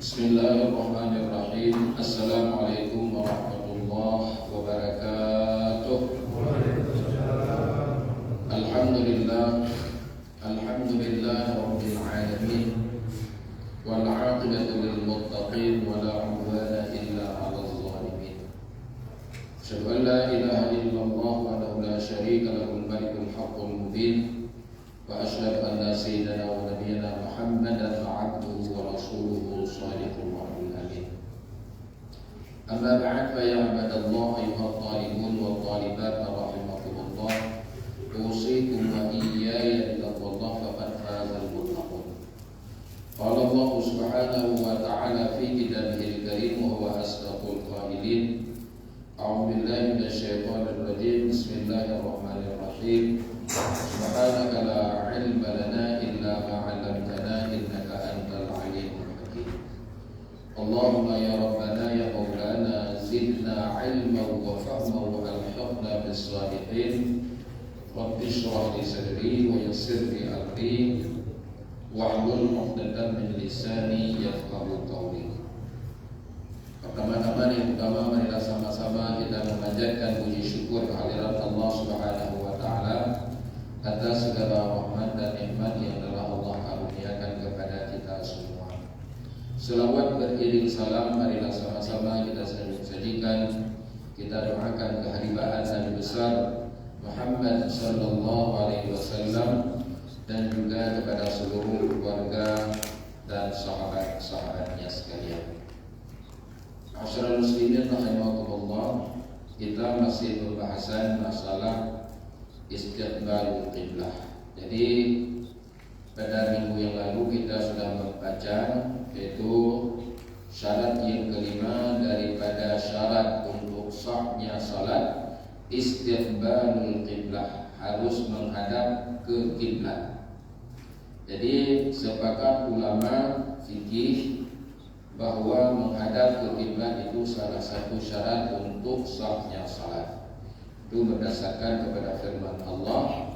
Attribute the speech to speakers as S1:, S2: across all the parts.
S1: Bismillahirrahmanirrahim. Assalamualaikum warahmatullahi wabarakatuh. Alhamdulillah rabbil alamin wal 'aqibatu lil muttaqin wa la 'udwana illa 'alal zalimin. Asyhadu an la ilaha illallah wahdahu la syarika lahul malikul haqqul mubin wa asyhadu anna sayyidana wa nabiyyana Muhammadan 'abduhu wa rasuluhu shadiqul wa'dul amin. Amma ba'd, fa ya ibadallah ayyuhat talibun wa talibat rahimakumullah, usikum wa iyaya bittaqwallah faqad fazal muttaqun. Qala Allah subhanahu wa ta'ala fi kitabihil karim wa huwa asdaqul qailin. A'udzu billahi minasyaitonir rajim. Bismillahirrahmanirrahim. Subhanaka la ilma lana illa ma 'allamtana innaka antal alimul hakim. Allahumma ya rabbana ya maulana zidna ilman wa fahman wa alhiqna bis salihin. Rabbi shrah li sadri wa yassir li amri wahlul 'uqdatam min lisani yafqahu qawli. Pertama-tama yang utama, marilah sama-sama kita memanjatkan puji syukur kehadirat Allah Subhanahu wa taala atas segala rahmat dan nikmat yang telah Allah karuniakan kepada kita semua. Selawat beriring salam marilah sama-sama kita sajikan, kita doakan kehadiran Nabi besar Muhammad sallallahu alaihi wasallam dan juga kepada seluruh keluarga dan sahabat-sahabatnya sekalian. Ma'asyiral muslimin rahimakumullah, kita masih pembahasan masalah istiqbalul qiblah. Jadi pada minggu yang lalu kita sudah membaca yaitu syarat yang kelima daripada syarat untuk sahnya salat, istiqbalul qiblah, harus menghadap ke kiblat. Jadi sepakat ulama fikih bahwa menghadap ke kiblat itu salah satu syarat untuk sahnya salat. Itu berdasarkan kepada firman Allah,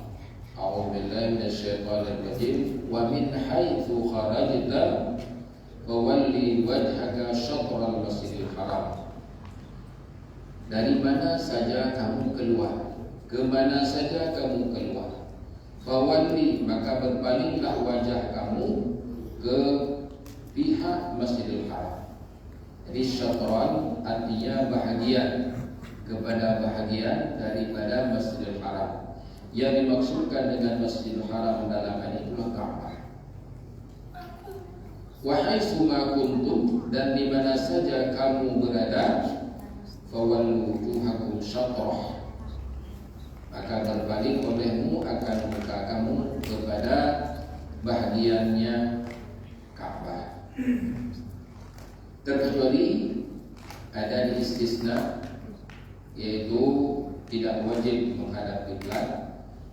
S1: A'udzu billahi minasyaitonir rajim, wa min haitsu kharajta fawalli wajhaka syatral masjidil haram. Dari mana saja kamu keluar, ke mana saja kamu keluar, fawalli, maka berpalinglah wajah kamu ke pihak Masjidil Haram. Jadi syatran artinya bahagian, kepada bahagian daripada Masjidil Haram. Yang dimaksudkan dengan Masjidil Haram dalam hal itulah Ka'bah. Wa haitsu ma kuntum, dan di mana saja kamu berada, fawallu wujuhakum syatrah, maka berbalik olehmu akan muka kamu kepada bahagiannya Ka'bah. Terkecuali ada istisna, yaitu tidak wajib menghadap kiblat,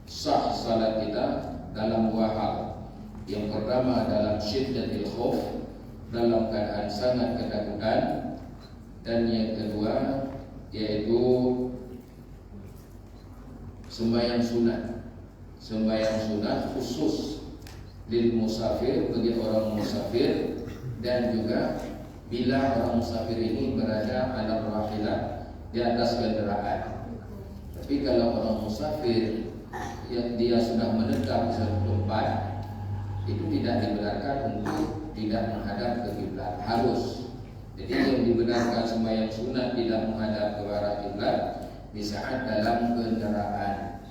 S1: sah salat kita dalam dua hal. Yang pertama dalam syiddatil khauf, dalam keadaan sangat ketakutan, dan yang kedua yaitu sembahyang sunat khusus lil musafir, bagi orang musafir, dan juga bila orang musafir ini berada ala rahilah, di atas kendaraan. Tapi kalau orang musafir yang dia sudah menetap di suatu tempat, itu tidak dibenarkan untuk tidak menghadap ke kiblat, harus. Jadi yang dibenarkan sembahyang sunat tidak menghadap ke arah kiblat di saat dalam kendaraan.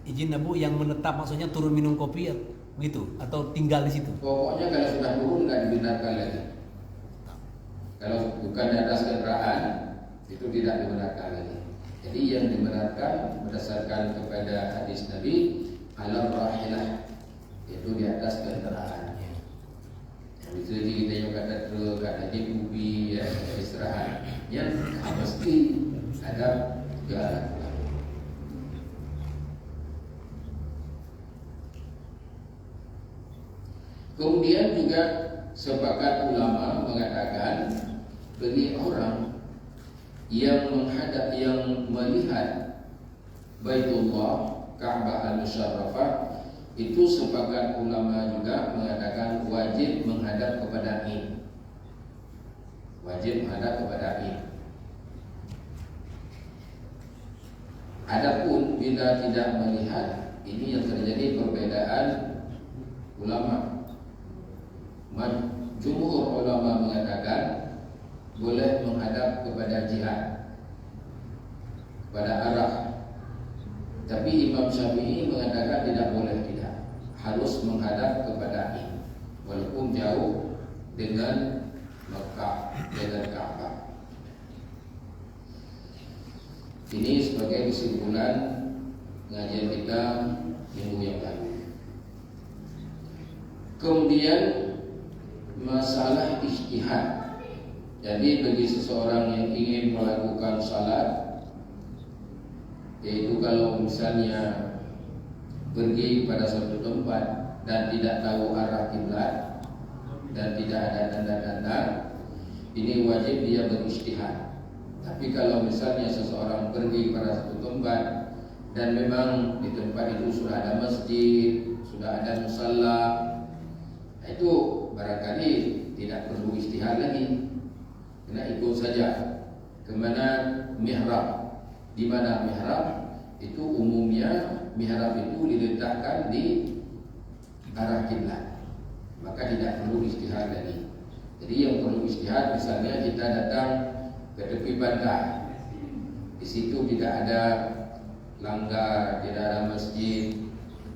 S2: Izin Bu, yang menetap maksudnya turun minum kopi begitu atau tinggal di situ?
S1: Pokoknya kalau sudah turun nggak dibenarkan lagi. Kalau bukan di atas kendaraan itu tidak dibenarkan lagi. Jadi yang dibenarkan berdasarkan kepada hadis Nabi ala rahilah, itu di atas kendaraan. Itu kita yang kata truk, kata jeep, ya, istirahat. Yang mesti ada jalan. Kemudian juga sepakat ulama mengatakan bagi orang yang menghadap, yang melihat Baitullah Ka'bah al-Musharrafah, itu sepakat ulama juga mengatakan wajib menghadap kepada Id. Wajib menghadap kepada Id. Adapun bila tidak melihat, ini yang terjadi perbedaan ulama. Jumhur ulama mengatakan boleh menghadap kepada jihad, pada arah. Tapi Imam Syafi'i mengatakan tidak boleh, tidak, harus menghadap kepada Id, walaupun jauh dengan Mekah, dengan Ka'bah. Ini sebagai kesimpulan pengajian kita minggu yang lalu. Kemudian masalah ijtihad. Jadi bagi seseorang yang ingin melakukan salat, yaitu kalau misalnya pergi pada suatu tempat dan tidak tahu arah kiblat dan tidak ada tanda-tanda, ini wajib dia berijtihad. Tapi kalau misalnya seseorang pergi pada satu tempat dan memang di tempat itu sudah ada masjid, sudah ada musalla, itu barangkali tidak perlu ijtihad lagi, kena ikut saja kemana mihrab. Di mana mihrab itu umumnya mihrab itu diletakkan di arah kiblat, maka tidak perlu ijtihad lagi. Jadi yang perlu ijtihad misalnya kita datang ke tepi pantai, di situ tidak ada langgar, tidak ada masjid,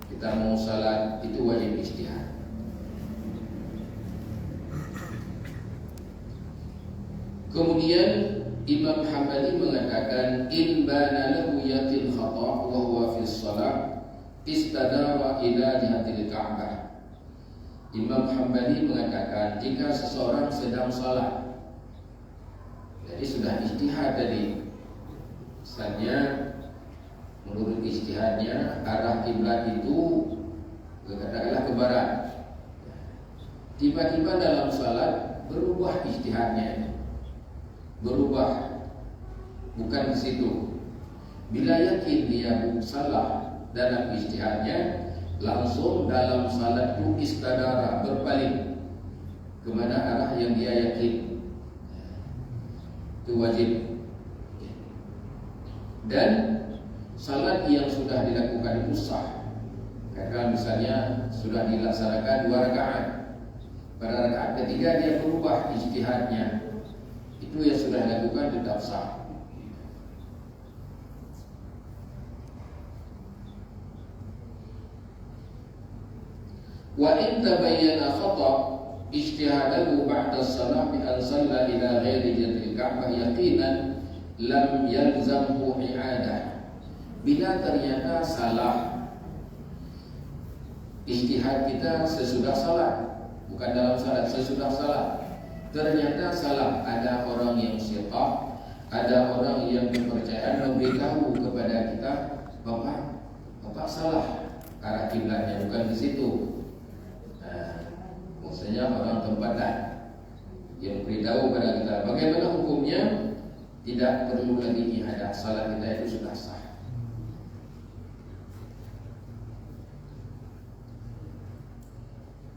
S1: kita mau salat, itu wajib ijtihad. Kemudian Imam Hambali mengatakan in bana lahu yatil khata' wa huwa fi shalah istadara ila jihatil Ka'bah. Imam Hambali mengatakan jika seseorang sedang salat, jadi sudah ijtihad tadi, misalnya menurut ijtihadnya arah kiblat itu katakanlah ke barat, tiba-tiba dalam salat berubah ijtihadnya, berubah, bukan ke situ. Bila yakin dia salah dalam ijtihadnya, langsung dalam salat itu istadara, berpaling kemana arah yang dia yakin. Itu wajib. Dan salat yang sudah dilakukan itu sah. Karena misalnya sudah dilaksanakan 2 rakaat, pada rakaat ketiga dia berubah ijtihadnya, itu yang sudah dilakukan tetap sah. Wa in tabayyana khata' ijtihadahu ba'da as-salah bi an shalla ila ghairi jihati al-Ka'bah yaqinan lam yalzamhu i'adah. Bila ternyata salah ijtihad kita sesudah salat, bukan dalam salat, sesudah salat, ternyata salah, ada orang yang siqah, ada orang yang kepercayaan memberitahu kepada kita, Bapak salah arah kiblatnya, bukan di situ. Maksudnya orang tempatan yang beritahu kepada kita, bagaimana hukumnya? Tidak perlu lagi iadah, salat kita itu sudah sah.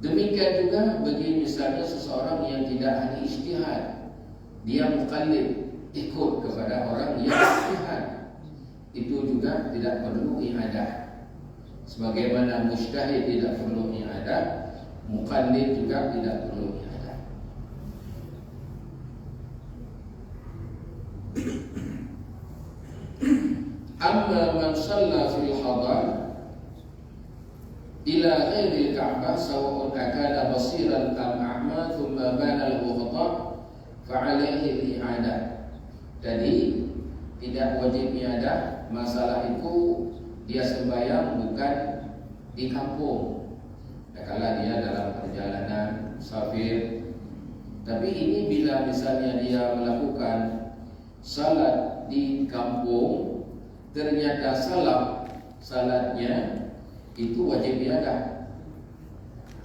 S1: Demikian juga bagi misalnya seseorang yang tidak ahli ijtihad, dia muqallid, ikut kepada orang yang ijtihad, itu juga tidak perlu i'adah. Sebagaimana mujtahid tidak perlu i'adah, muqallid juga tidak perlu i'adah. Amma man shalla fil hadar ila ghairi al-Ka'bah sawa'un akana basiran am a'ma thumma bana al-ghata fa 'alaihi al-i'adah. Jadi tidak wajib iadah, masalah itu dia sembahyang bukan di kampung. Kalau dia dalam perjalanan musafir. Tapi ini bila misalnya dia melakukan salat di kampung, ternyata salatnya itu wajib iadah.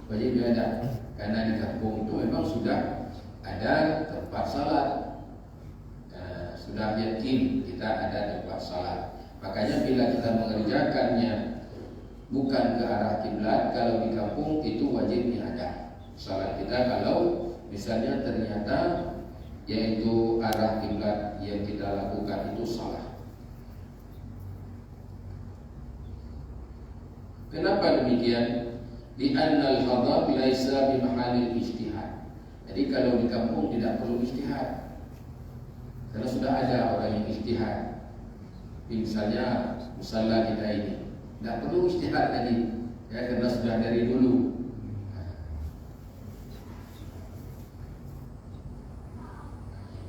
S1: Wajib iadah karena di kampung itu memang sudah ada tempat salat. Sudah yakin kita ada tempat salat. Makanya bila kita mengerjakannya bukan ke arah kiblat, kalau di kampung itu wajib ada salat kita. Kalau misalnya ternyata yaitu arah kiblat yang kita lakukan itu salah. Kenapa demikian? Di annal hadar laisa bi mahalil ijtihad. Jadi kalau di kampung tidak perlu ijtihad. Karena sudah ada orang yang ijtihad. Misalnya musalla kita ini tidak perlu ijtihad tadi, ya, karena sudah dari dulu.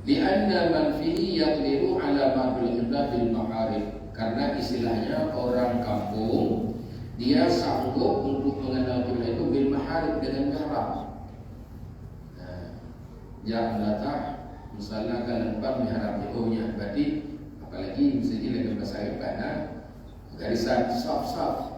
S1: Lianna man fihi yaqdiru ala ma bil qiblah bil ma'arif. Karena istilahnya orang kampung dia sanggup untuk mengenal kiblat itu bil ma'arif dengan mihrab. Ya menata musalla kan empat mihrab nya, berarti apalagi bisa jadi bahasa Arab karena garisan saf-saf.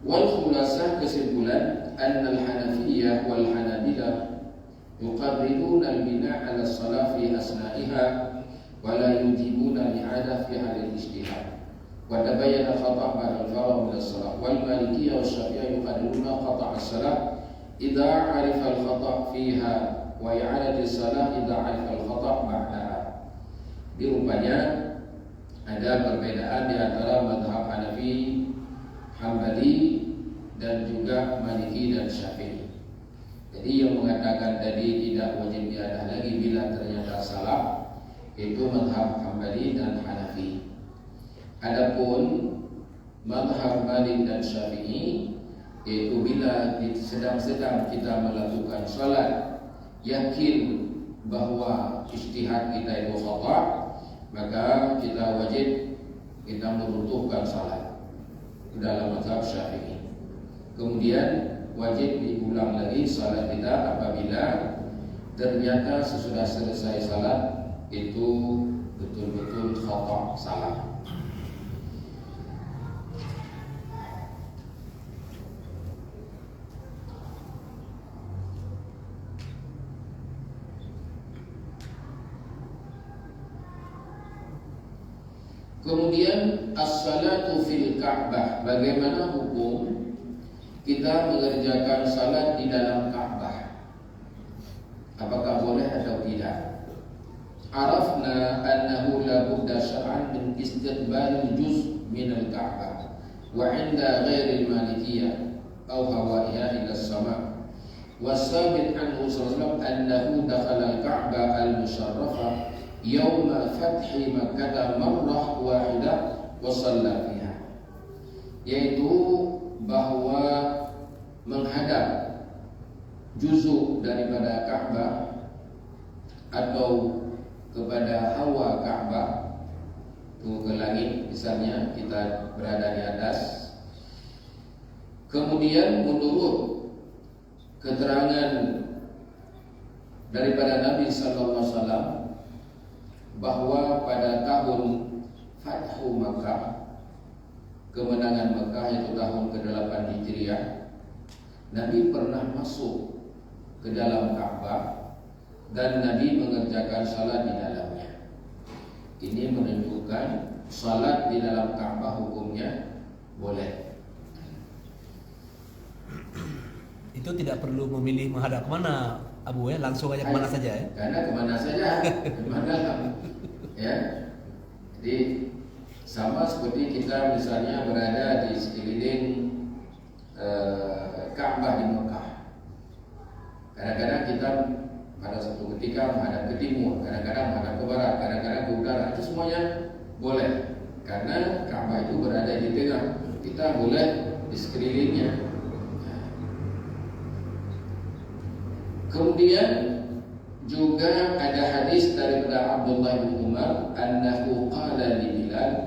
S1: Wal khulasah, kesimpulan, annal Hanafiyah wal Hanabilah yuqarriruna al-bina' ala as-salah fi asna'iha wa la yujibuna al-i'adah fi halil ijtihad. Wa tabayyana khata' ba'da al-faragh min as-salah. Wal Malikiyah wa Syafi'iyah yuqarriruna qata' as-salah idza 'arifa al-khata' fiha wa i'adati as-salah idza 'arifa al-khata' ba'daha. Rupanya ada perbedaan di antara mazhab Hanafi, Hambali dan juga Maliki dan Syafi'i. Jadi yang mengatakan tadi tidak wajib iadah lagi bila ternyata salah itu mazhab Hambali dan Hanafi. Adapun mazhab Malik dan Syafi'i yaitu bila sedang kita melakukan salat yakin bahwa ijtihad kita itu khata, maka kita wajib meruntuhkan salat dalam mazhab Syafi'i. Kemudian wajib diulang lagi salat kita apabila ternyata sesudah selesai salat itu betul-betul khata, salah. Kemudian as-salatu fil Ka'bah, bagaimana hukum kita mengerjakan salat di dalam Ka'bah? Apakah boleh atau tidak? Arafna annahu la budda syar'an min istiqbal juz' min al-Ka'bah wa 'inda ghairi al-Malikiyah aw hawaiha ila as-sama'. Wasabit anhu sallallahu annahu dakhala al-Ka'bah al-musharrafah yawma fathi Makkah marrah wahidah wa shalla fiha, yaitu bahwa menghadap juzuk daripada Ka'bah atau kepada hawa Ka'bah itu ke langit, misalnya kita berada di atas. Kemudian menurut keterangan daripada Nabi sallallahu alaihi wasallam bahwa pada tahun Fathu Makkah, kemenangan Makkah yaitu tahun ke-8 Hijriah, Nabi pernah masuk ke dalam Ka'bah dan Nabi mengerjakan salat di dalamnya. Ini menunjukkan salat di dalam Ka'bah hukumnya boleh.
S2: Itu tidak perlu memilih menghadap kemana, Abu, ya, langsung aja kemana saja, ya.
S1: Karena kemana saja, kemana ya. Jadi Sama seperti kita misalnya berada di sekeliling Ka'bah di Mekah. Kadang-kadang kita pada suatu ketika menghadap ke timur, kadang-kadang menghadap ke barat, kadang-kadang ke utara. Itu semuanya boleh, karena Ka'bah itu berada di tengah. Kita boleh di sekelilingnya. Kemudian juga ada hadis daripada Abdullah bin Umar, annahu qala li Bilal.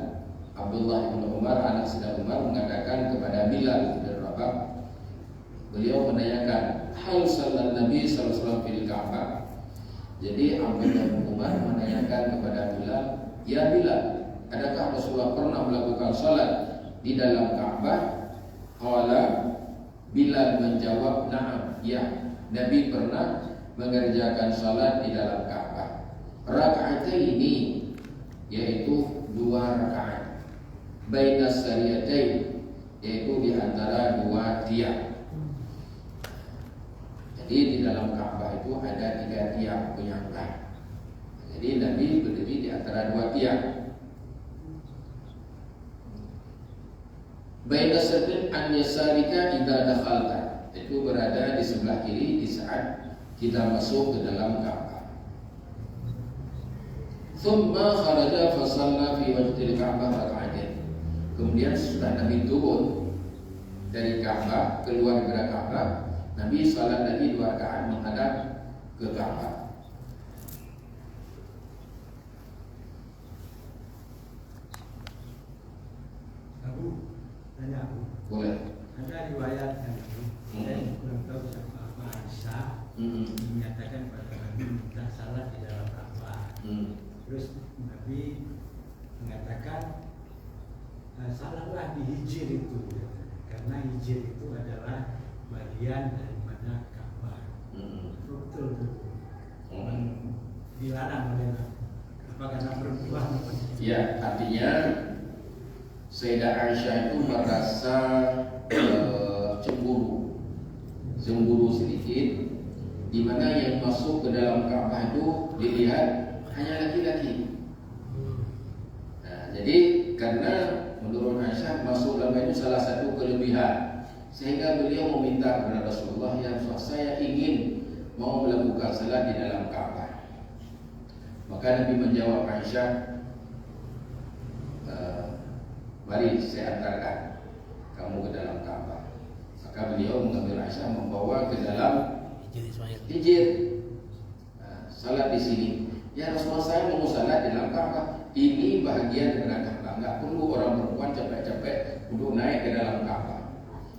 S1: Abdullah bin Umar, anak Sayyidina Umar, mengatakan kepada Bilal bin Rabah, beliau menanyakan, hal sallallahu Nabi sallallahu alaihi wasallam fil Ka'bah. Jadi Abdullah bin Umar menanyakan kepada Bilal, ya Bilal, adakah Rasulullah pernah melakukan salat di dalam Ka'bah? Qala, Bilal menjawab, na'am, ya, Nabi pernah mengerjakan salat di dalam Ka'bah. Raka'ataini, yaitu 2 rakaat. Bainas sariyatain, yaitu di antara 2 tiang. Jadi di dalam Ka'bah itu ada 3 tiang penyangga. Jadi Nabi berdiri di antara 2 tiang. Bainas sariyatain an yasarika idza dakhalta, itu berada di sebelah kiri di saat kita masuk ke dalam Ka'bah. Thumma kharaja fa shalla fi wajhil Ka'bah raka'atain. Kemudian setelah Nabi turun dari Ka'bah, keluar dari Ka'bah, Nabi salat lagi 2 rakaat menghadap ke Ka'bah.
S3: Abu, tanya Abu.
S1: Boleh.
S3: Ada riwayat yang saya kurang tahu siapa Aisyah menyatakan pada Nabi minta salat di dalam Ka'bah. Terus Nabi mengatakan salatlah di hijir itu, karena hijir itu adalah bagian daripada Ka'bah. Betul. Dilarang oleh Nabi. Apa karena perempuan?
S1: Ya, artinya Sayyidah Aisyah itu merasa cemburu sedikit, di mana yang masuk ke dalam Ka'bah itu dilihat hanya laki-laki. Nah, jadi karena menurut Aisyah masuk dalam itu salah satu kelebihan, sehingga beliau meminta kepada Rasulullah, ya Rasulullah, saya ingin mau melakukan salat di dalam Ka'bah. Maka Nabi menjawab Aisyah, mari saya antarkan kamu ke dalam Ka'bah. Maka beliau mengambil Aisyah membawa ke dalam hijir. Salat di sini. Ya Rasulullah, saya mau salat di dalam Ka'bah. Ini bahagian dari Ka'bah. Enggak perlu orang perempuan capek-capek untuk naik ke dalam Ka'bah.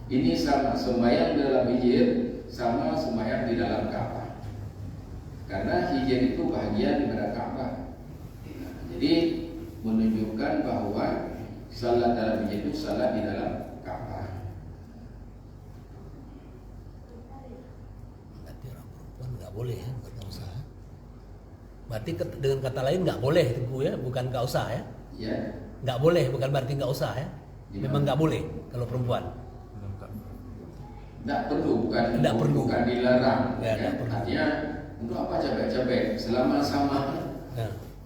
S1: Ini sama sembahyang di dalam hijir, sama sembahyang di dalam Ka'bah. Karena hijir itu bahagian dari Ka'bah. Jadi menunjukkan bahwa salat dalam hijir itu salat di dalam Ka'bah.
S2: Berarti orang perempuan nggak boleh ya, nggak usah. Berarti dengan kata lain nggak boleh itu Bu ya, bukan nggak usah ya?
S1: Ya.
S2: Nggak boleh, bukan berarti nggak usah ya? Memang nggak boleh kalau perempuan.
S1: Tidak perlu, bukan dilarang.
S2: Ya,
S1: artinya untuk apa capek-capek? Selama sama,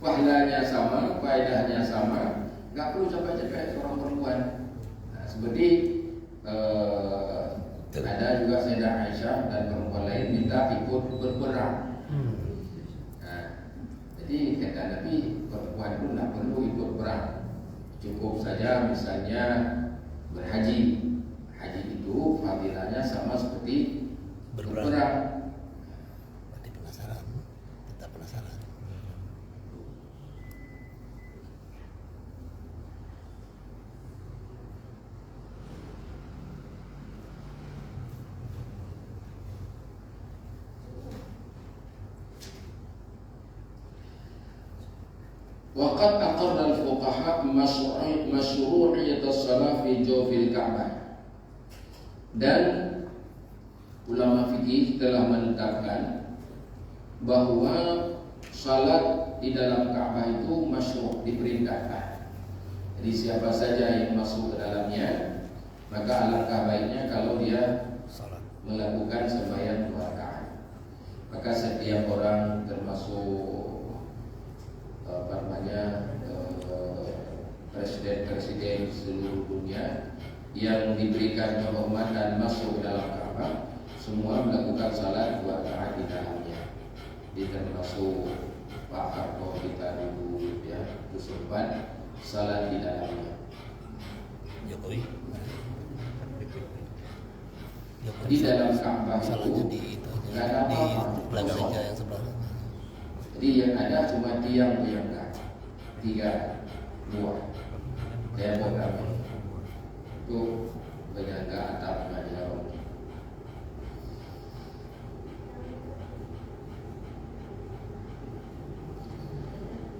S1: pahalanya sama, faedahnya sama, nggak perlu capek-capek seorang perempuan. Nah, seperti ada juga Sayyidah Aisyah dan perempuan lain minta ikut berperang. Nah, jadi kata Nabi, perempuan itu tidak perlu ikut perang, cukup saja misalnya berhaji. Haji itu fadilahnya sama seperti berperang.
S2: Berarti penasaran, tetap penasaran.
S1: Waqad aqarra al-fuqaha masyru'iyyat as-salah fi jawfil Ka'bah. Dan ulama fikih telah menetapkan bahwa salat di dalam Ka'bah itu masyru', diperintahkan. Jadi siapa saja yang masuk ke dalamnya, maka alangkah baiknya kalau dia melakukan sembahyang 2 rakaat. Maka setiap orang termasuk presiden presiden seluruh dunia yang diberikan kehormatan masuk ke dalam Ka'bah, semua melakukan salat 2 rakaat di dalamnya. Di termasuk Pak Harto kita dulu ya, itu sempat salat di dalamnya.
S2: Jokowi
S1: Di dalam Ka'bah
S2: salahnya
S1: itu
S2: di itu
S1: nggak ada
S2: di
S1: apa-apa.
S2: Plaza Ica yang sebelah.
S1: Jadi yang ada cuma tiang-tiang kaca, 3 buah. Saya beberapa itu penyangga atapnya di dalam.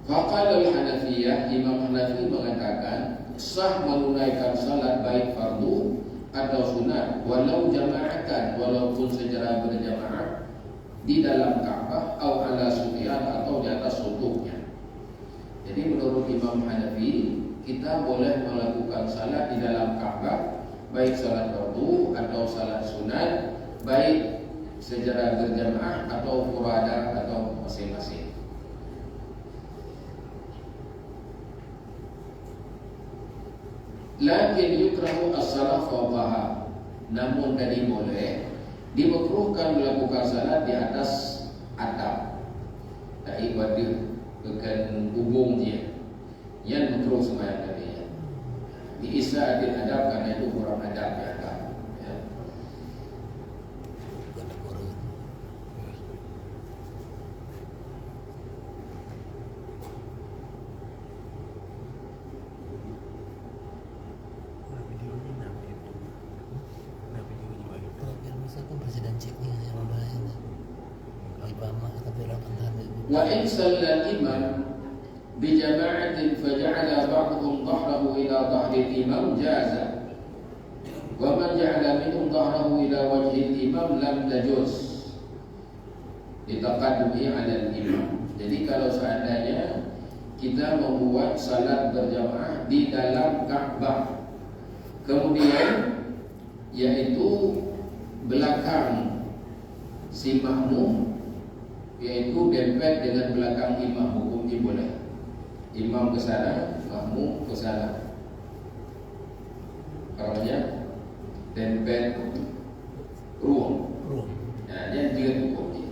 S1: Faqala al-Hanafiyah, Imam Hanafi mengatakan sah menunaikan salat baik fardu atau sunat walau jama'atan, walaupun secara berjamaah di dalam Ka'bah atau ala sutian atau di atas sutuknya. Jadi menurut Imam Hanafi, kita boleh melakukan salat di dalam Ka'bah baik salat fardu atau salat sunat, baik secara berjamaah atau furada atau masing-masing. Lakin yukrahu as-salat fawqaha, namun tadi boleh dimakruhkan melakukan salat di atas atap. Tak ibadah bukan hubung dia. Yang makruh sembahyang tadi ya. Di isa'atil adab, karena itu kurang adab di atap ya.
S2: Presiden Ceknya yang udah ini Obama tapi rakan tadi.
S1: Wa in sallal imam bi jama'atin faja'ala ba'dhum dhahrahu ila dhahri al-imam jaza. Wa man ja'ala minhum dhahrahu ila wajhi al-imam lam tajuz litaqaddumi 'ala al-imam. Jadi kalau seandainya kita membuat salat berjamaah di dalam Ka'bah, kemudian yaitu belakang si makmum, yaitu dempet dengan belakang imam, hukumnya boleh. Imam ke sana, makmum ke sana. Namanya dempet ruang. Nah, dia tiga hukumnya.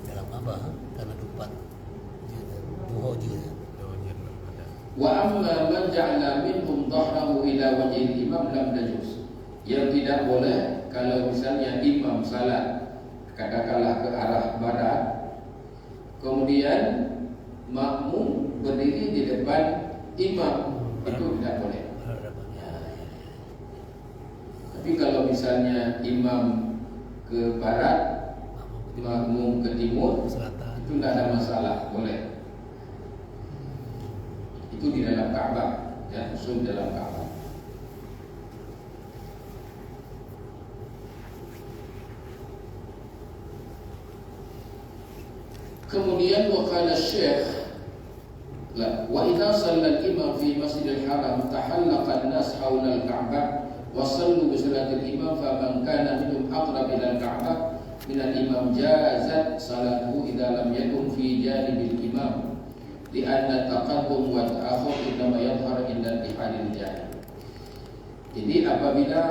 S2: Dalam apa? Karena dupat buho juga.
S1: Wa amma man ja'ala minhum dhahrahu ila wajhi al-imam lam najuz. Yang tidak boleh kalau misalnya imam salat katakanlah ke arah barat, kemudian makmum berdiri di depan imam, itu tidak boleh. Tapi kalau misalnya imam ke barat, makmum ke timur,
S2: Selatan,
S1: itu tidak ada masalah, boleh. Itu di dalam Ka'bah, ya, usul dalam Ka'bah. Kemudian waqala Syekh, wa idza shalla al-imam fi Masjidil Haram tahallaqa an-nas hawla al-Ka'bah wa sallu bi salatil imam faman kana minhum aqrab ila al-Ka'bah min al-imam jazat salatuhu idza lam yakun fi janibil imam. Lianna taqaddum wa ta'akhur innama yadhhar inda intihadil jahil. Jadi apabila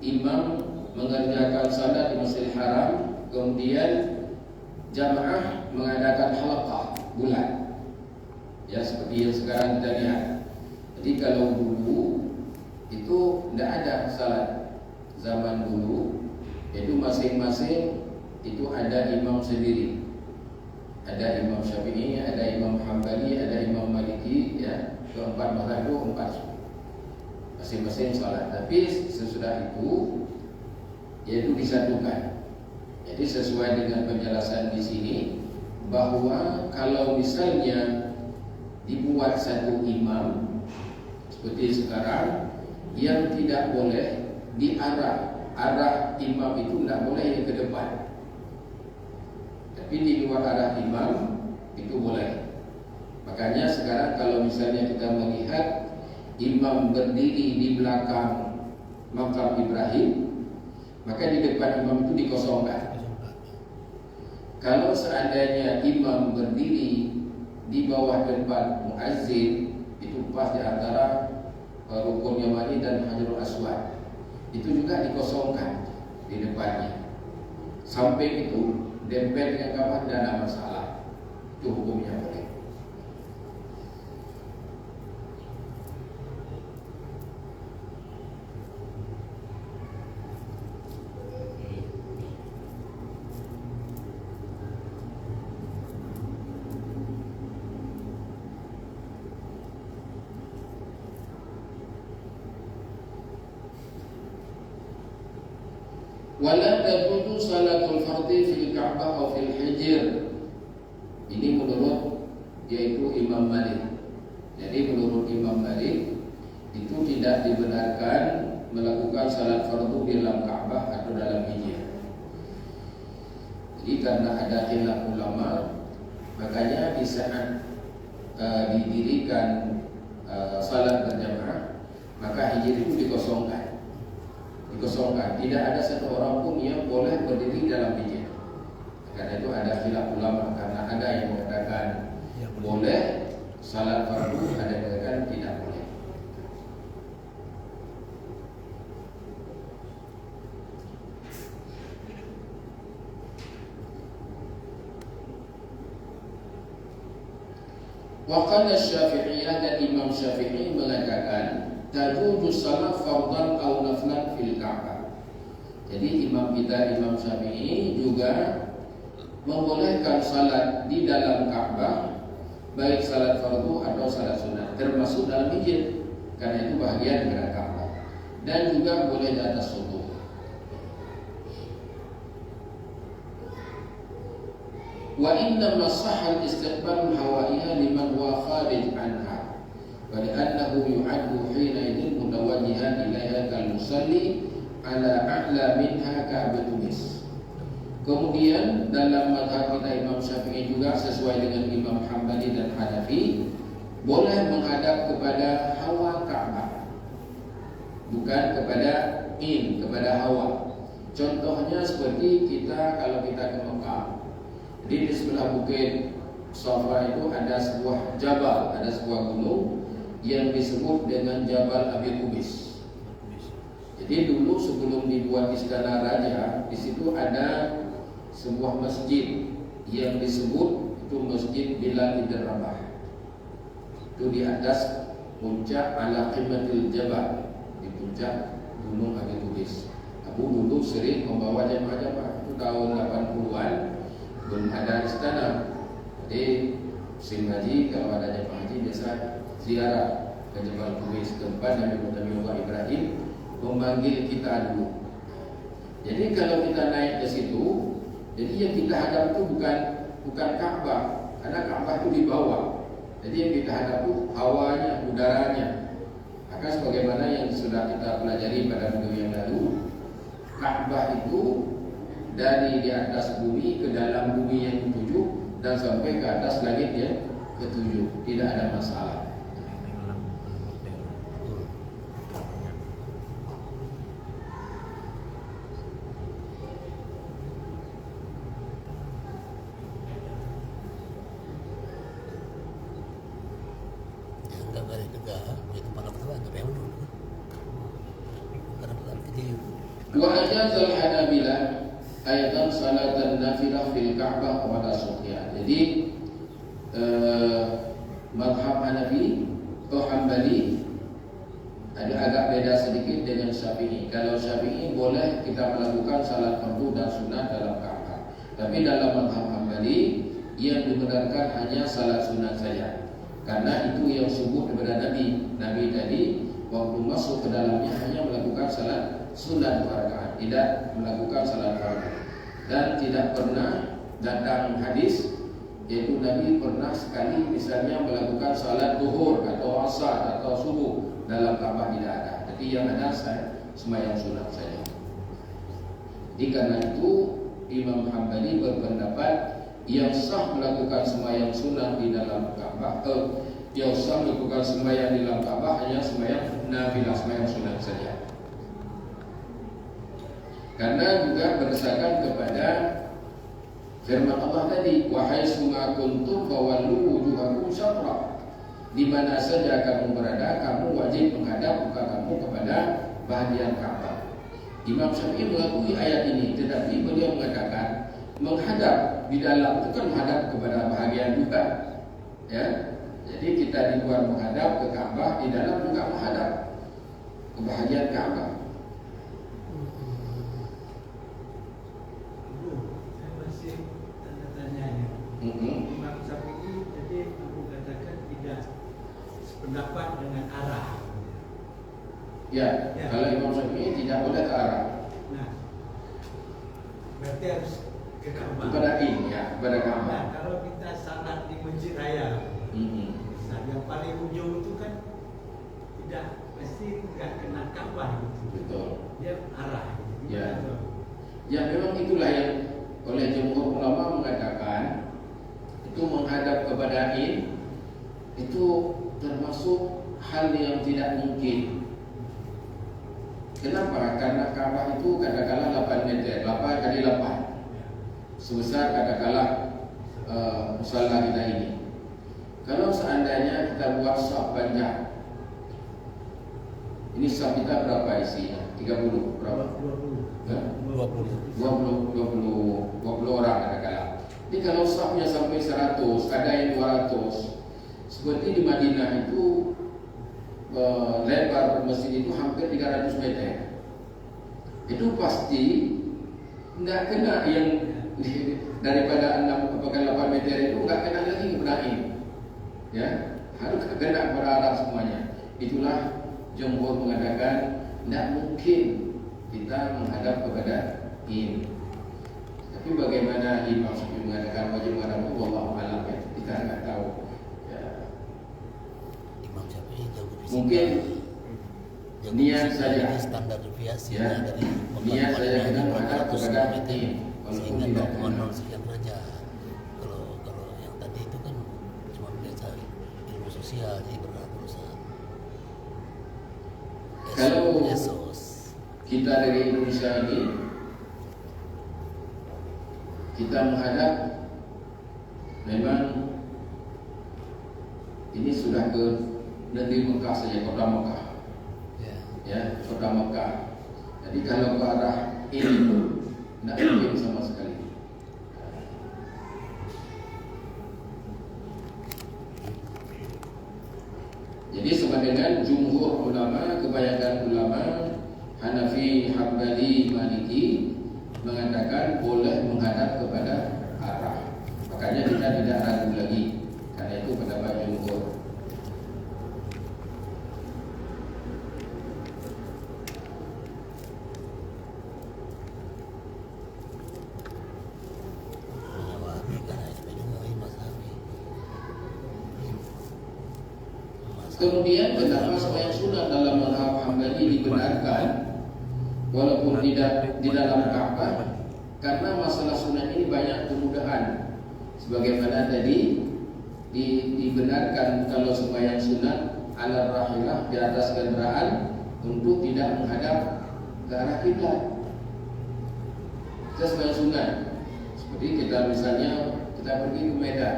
S1: imam mengerjakan salat di Masjidil Haram, kemudian jamaah mengadakan halaqah bulan, ya seperti yang sekarang kita lihat. Jadi kalau dulu itu tidak ada salat, zaman dulu itu masing-masing itu ada imam sendiri. Ada Imam Syafi'i, ada Imam Hambali, ada Imam Maliki, ya, keempat mazhab itu empat masing-masing salat. Tapi sesudah itu yaitu disatukan. Jadi sesuai dengan penjelasan di sini bahwa kalau misalnya dibuat satu imam seperti sekarang, yang tidak boleh di arah imam itu tidak boleh yang ke depan. Tapi di luar arah imam itu boleh. Makanya sekarang kalau misalnya kita melihat imam berdiri di belakang makam Ibrahim, maka di depan imam itu dikosongkan. Kalau seandainya imam berdiri di bawah depan muazzin, itu pas di antara rukun Yamani dan Hajarul Aswad, itu juga dikosongkan di depannya. Samping itu dempet dengan Ka'bah tidak ada masalah, itu hukumnya boleh. Wala tajuzu salatul fardhi fil Ka'bah atau fil Hijr. Ini menurut yaitu Imam Malik. Jadi menurut Imam Malik itu tidak dibenarkan melakukan salat fardu di dalam Ka'bah atau dalam Hijr. Jadi karena ada khilaf ulama, makanya di saat didirikan salat berjamaah, maka Hijr itu dikosongkan. Tidak ada satu orang pun yang boleh berdiri dalam hijr. Karena itu ada khilaf ulama, karena ada yang mengatakan boleh salat fardu, ada yang mengatakan tidak boleh. Waqala Syafi'iyah, dan Imam Syafi'i mengatakan tajuzu salat fardan aw naflan fil Ka'bah. Jadi imam kita Imam Syafi'i juga membolehkan salat di dalam Ka'bah, baik salat fardu atau salat sunat, termasuk dalam hijr, karena itu bahagian dari Ka'bah, dan juga boleh di atas subuh. Wa inna masahal istiqbalul hawaiya liman huwa kharij anha, ولأنه يعد حينئذ متوجها إليها كالمصلي على أعلى منها كعبة تونس. Kemudian dalam mazhab kita Imam Syafi'i juga sesuai dengan Imam Hambali dan Hanafi, boleh menghadap kepada hawa Ka'bah, bukan kepada hawa. Contohnya seperti kita kalau kita ke Mekah, di sebelah bukit Safa itu ada sebuah jabal, ada sebuah gunung yang disebut dengan Jabal Abi Qubais. Jadi dulu sebelum dibuat istana raja, di situ ada sebuah masjid yang disebut itu Masjid Bilal bin Rabah. Itu di atas puncak ala qimatil jabal, di puncak gunung Abi Qubais. Aku dulu sering membawa jemaah-jemaah, itu tahun 80-an belum ada istana. Jadi musim haji kalau ada jemaah haji biasa ziarah ke Jabal Qubais, tempat Nabi Allah Ibrahim memanggil kita dulu. Jadi kalau kita naik ke situ, jadi yang kita hadap itu bukan Ka'bah, karena Ka'bah itu di bawah. Jadi yang kita hadap itu hawanya, udaranya. Maka sebagaimana yang sudah kita pelajari pada video yang lalu, Ka'bah itu dari di atas bumi ke dalam bumi yang ketujuh dan sampai ke atas langit yang ketujuh, tidak ada masalah. Wa ajazal Hanabilah aidan salatan nafilah fil Ka'bah wa la suqya. Jadi mazhab Hanafi atau Hambali ada agak beda sedikit dengan Syafi'i. Kalau Syafi'i boleh kita melakukan salat fardu dan sunat dalam Ka'bah, tapi dalam mazhab Hambali yang dibenarkan hanya salat sunat saja, karena itu yang sebut kepada Nabi tadi waktu masuk ke dalamnya hanya melakukan salat sunat 2 rakaat, tidak melakukan salat fardu. Dan tidak pernah datang hadis yaitu Nabi pernah sekali misalnya melakukan salat zuhur atau asar atau subuh dalam Ka'bah, tidak ada. Jadi yang ada sembahyang sunat saja. Jadi karena itu Imam Hambali berpendapat yang sah melakukan sembahyang sunat di dalam Ka'bah, yang sah melakukan sembahyang di dalam Ka'bah hanya sembahyang nafilah, sembahyang sunat saja. Karena juga berdasarkan kepada Firman Allah tadi, wahai suma kuntum fawallu wujuhakum syatra. Di mana saja kamu berada, kamu wajib menghadap muka kamu kepada bahagian Ka'bah. Imam Syafi'i mengakui ayat ini, tetapi beliau mengatakan menghadap di dalam itu kan menghadap kepada bahagian juga, ya. Jadi kita di luar menghadap ke Ka'bah, di dalam juga menghadap ke bahagian Ka'bah.
S3: Saya masih tanya-tanya. Imam Syafi'i tadi aku katakan tidak sependapat dengan arah.
S1: Ya, kalau Imam Syafi'i tidak boleh ke arah.
S3: Nah, berarti harus ke Ka'bah.
S1: Kepada ya, kepada Ka'bah.
S3: Nah, kalau kita salat di Masjid Raya, yang paling ujung itu kan tidak pasti nggak kena Ka'bah gitu.
S1: Betul.
S3: Dia arah.
S1: Ya. Ya, memang itulah yang oleh jumhur ulama mengatakan itu menghadap kepada itu termasuk hal yang tidak mungkin. Kenapa? Karena Ka'bah itu katakanlah 8 meter, 8 kali 8, sebesar katakanlah musala kita ini. Kalau seandainya kita buat saf panjang, ini saf kita berapa isinya? 30 berapa? 20 orang katakanlah. Jadi kalau safnya sampai 100, ada yang 200, seperti di Madinah itu lebar masjid itu hampir 300 meter. Itu pasti tidak kena yang daripada 6 atau 8 meter itu tidak kena lagi Ibrahim. Ya, harus kena kepada arah semuanya. Itulah jumhur mengatakan tidak mungkin kita menghadap kepada ini. Tapi bagaimana Imam Syafi'i mengatakan wajib menghadap, wallahu a'lam, ya, kita tidak tahu. Mungkin niat saja,
S2: standar deviasi
S1: ya,
S2: dari
S1: niat saja kita menghadap kepada ini, walaupun
S2: sehingga
S1: tidak
S2: 0,0 sekian saja. Kalau yang tadi itu kan cuma biasa ilmu sosial, jadi berusaha.
S1: Kalau
S2: Esos.
S1: kita dari Indonesia ini kita menghadap, memang ini sudah ke negeri Mekah saja, kota Mekah. Ya, kota Mekah. Jadi kalau ke arah ini pun tidak mungkin sama sekali. Jadi sama dengan jumhur ulama, kebanyakan ulama Hanafi, Hambali, Maliki mengatakan boleh menghadap kepada arah. Makanya kita tidak ragu lagi, karena itu pendapat jumhur. Kemudian kenapa sembahyang sunat dalam mazhab Hambali dibenarkan walaupun tidak di dalam Ka'bah? Karena masalah sunat ini banyak kemudahan. Sebagaimana tadi dibenarkan kalau sembahyang sunat ala rahilah, di atas kendaraan, untuk tidak menghadap ke arah kiblat. Kita sembahyang sunat seperti kita misalnya kita pergi ke Medan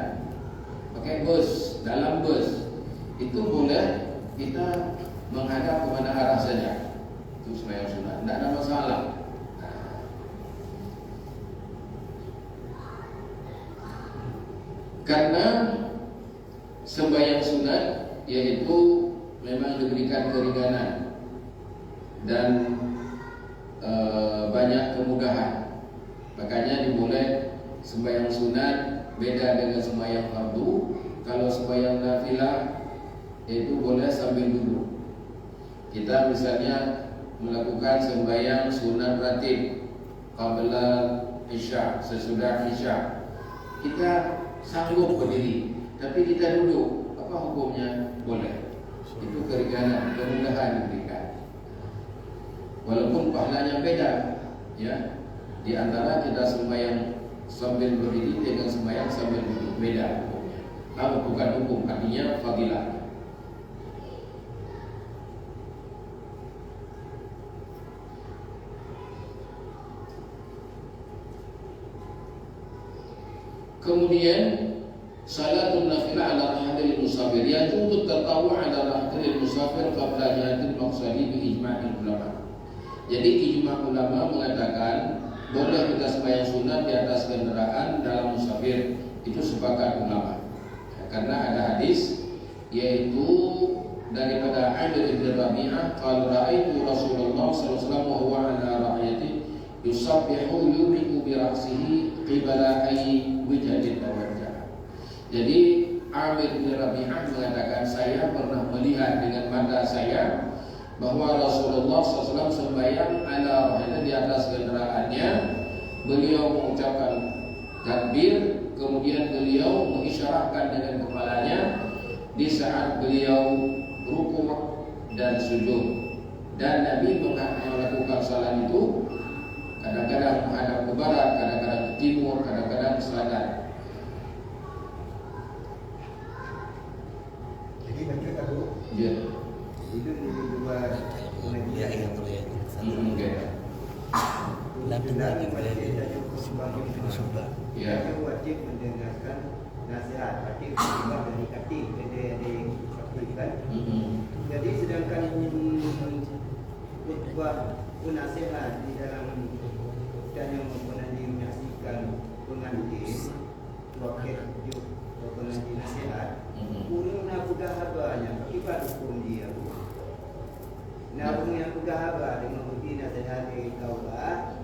S1: pakai bus, dalam bus itu boleh kita menghadap kepada arah saja, itu sembahyang sunat, tidak ada masalah. Karena sembahyang sunat yaitu memang diberikan keringanan dan banyak kemudahan, makanya diboleh sembahyang sunat beda dengan sembahyang fardu. Kalau sembahyang nafilah itu boleh sambil duduk. Kita misalnya melakukan sembahyang sunat ratib qabla isya, sesudah isya, kita sanggup berdiri tapi kita duduk, apa hukumnya? Boleh. Itu keringanan, kemudahan diberikan. Walaupun pahalanya beda, ya. Di antara kita sembahyang sambil berdiri dengan sembahyang sambil duduk beda hukumnya. Bukan hukum, artinya fadilah. Kemudian salatun nafilah ala rahdil musafir, yaitu tatawu ala rahdil musafir qabla jihadil maqsadi bi ijma'il ulama. Jadi ijma' ulama mengatakan boleh kita sembahyang sunat di atas kendaraan dalam musafir, itu sepakat ulama. Karena ada hadis yaitu daripada Amir bin Rabi'ah, qala ra'aitu Rasulullah sallallahu alaihi wasallam wa huwa ala ra'yati yusabbihu yumiku bi ra'sihi qibala ayyi wijhatin tawajjah. Jadi Amir bin Rabi'ah mengatakan, saya pernah melihat dengan mata saya bahwa Rasulullah SAW sembahyang ala rahilnya di atas kendaraannya. Beliau mengucapkan takbir, kemudian beliau mengisyaratkan dengan kepalanya di saat beliau rukuk dan sujud. Dan Nabi melakukan salat itu kadang-kadang menghadap ke barat, kadang-kadang ke timur, kadang-kadang ke selatan.
S3: Jadi macam tu.
S1: Ya.
S3: Itu dua
S2: Ya, yang boleh.
S3: dan
S2: Lantungan
S3: wajib
S1: Ya.
S3: wajib mendengarkan nasihat wajib mendengar dari kati dari kan. Jadi sedangkan khutbah nasihat di dalam dan yang mengenai menyaksikan pengantin wakil tujuh pengantin nasihat punya nabuga habanya akibat hukum dia. Nabung yang buka haba dengan bukti nasihat dari kaulah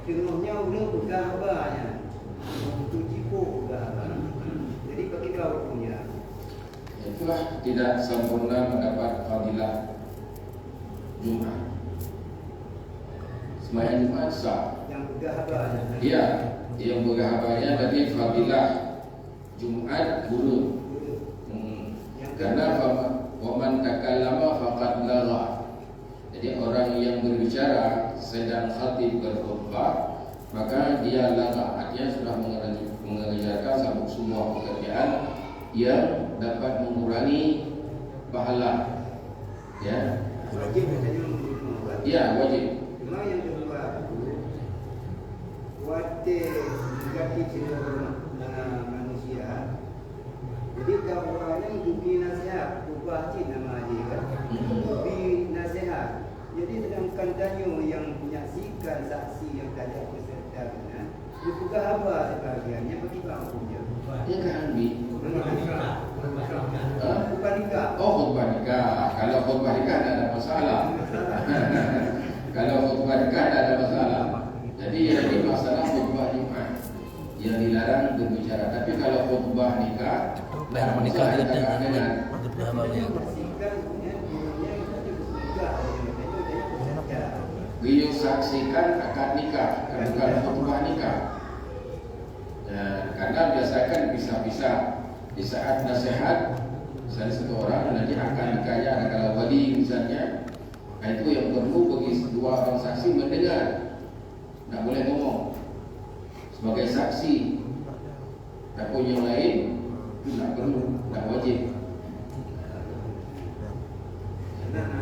S3: dengarnya udah buka habanya untuk jipo buka haba. Jadi bagi kau punya
S1: Itulah tidak sempurna mendapat fadilah Jumat. Sembahyang Jumat sah.
S3: yang buka habanya.
S1: Iya, yang bergahabanya tadi fadilah Jumat buruk. Karena waman takallama faqad lagha. Jadi orang yang berbicara sedang khatib berkhutbah, maka dia lagha, artinya sudah mengerjakan sebuah pekerjaan yang dapat mengurangi pahala. Ya.
S3: Wajib katanya membuat.
S1: Ya, wajib.
S3: Cuma yang kedua wajib mengganti ciri manusia. Jadi kawannya bukti nasihat, ubah nama dia kan. Bukti nasihat. Jadi sedangkan danyo yang menyaksikan saksi yang tidak peserta kan, dibuka apa sebagiannya bagi bang punya.
S1: Dia kan ambil.
S3: Bukan nikah.
S1: Oh, khutbah nikah. Kalau khutbah nikah tidak ada masalah. Kalau khutbah nikah tidak ada masalah. Jadi yang ini masalah khutbah Jumat yang dilarang berbicara. Tapi kalau khutbah nikah,
S2: Bayar menikah
S1: tidak
S2: dengan
S1: dengan beliau saksikan akad nikah, bukan khutbah nikah. Karena biasa kan bisa-bisa di saat nasihat misalnya satu orang nanti akan nikahnya ada kalau wali misalnya, nah itu yang perlu bagi dua orang saksi mendengar, tidak boleh ngomong sebagai saksi. Tapi yang lain tidak perlu, tidak wajib.
S3: Nah,